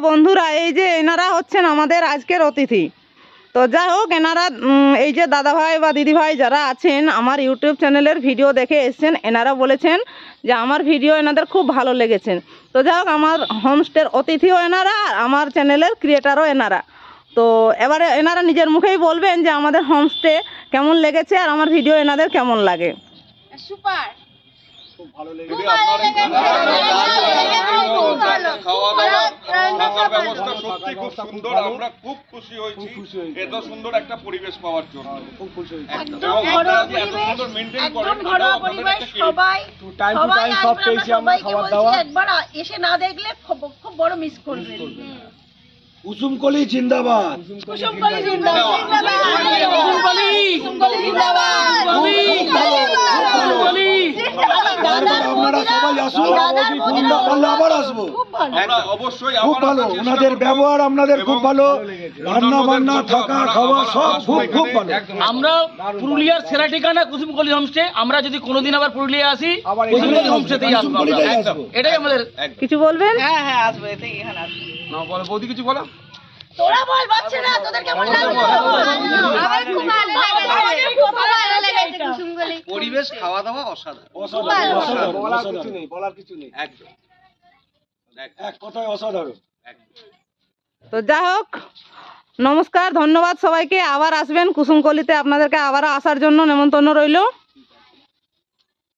বন্ধুরা, এই যে এনারা হচ্ছেন আমাদের আজকের অতিথি। তো যাই হোক, এনারা এই যে দাদাভাই বা দিদিভাই যারা আছেন আমার ইউটিউব চ্যানেলের ভিডিও দেখে এসছেন, এনারা বলেছেন যে আমার ভিডিও এনাদের খুব ভালো লেগেছেন। তো যাই হোক, আমার হোমস্টের অতিথিও এনারা, আর আমার চ্যানেলের ক্রিয়েটারও এনারা। তো এবারে এনারা নিজের মুখেই বলবেন যে আমাদের হোমস্টে কেমন লেগেছে আর আমার ভিডিও এনাদের কেমন লাগে। সুপার, খুব ভালো লেগেছে। খাওয়া দাওয়া থাকার ব্যবস্থা সত্যি খুব সুন্দর। আমরা খুব খুশি হয়েছি এত সুন্দর একটা পরিবেশ পাওয়ার জন্য। খুব খুশি হয়েছি। একদম ঘরোয়া পরিবেশ, একদম ঘরোয়া পরিবেশ। সবাই টাইম টু টাইম সব পেয়েছি আমরা, খাবার দাওয়া। একবার এসে না দেখলে খুব বড় মিস করবেন। কুসুমকলি জিন্দাবাদ, কুসুমকলি জিন্দাবাদ, কুসুমকলি জিন্দাবাদ, কুসুমকলি। আপনারা সবাই আসুন, আমরা আবার আসবো। আমরা অবশ্যই খুব ভালো, ওনাদের ব্যবহার আপনাদের খুব ভালো, রান্না বান্না থাকা খাওয়া সব খুব ভালো। আমরা পুরুলিয়ার সেরা ঠিকানা কুসুমকলি হোমস্টে। আমরা যদি কোনোদিন আবার পুরুলিয়া আসি, কুসুমকলি হোমস্টেতেই আসবো। এটাই আমাদের। কিছু বলবেন? হ্যাঁ আসবো, এটাই এখানে আসবো। না বলো বৌদি, কিছু বলো। তোরা বল বাচ্চারা, তোদের কেমন লাগলো? আমার খুব ভালো লেগেছে, খুব ভালো লেগেছে কুসুমকলি। পরিবেশ, খাওয়া দাওয়া অসাধারণ। বলার কিছু নেই, একদম এক কথায় অসাধারণ। তো যাই হোক, নমস্কার, ধন্যবাদ সবাইকে। আবার আসবেন কুসুমকলিতে, আপনাদেরকে আবার আসার জন্য নেমন্তন্ন রইল।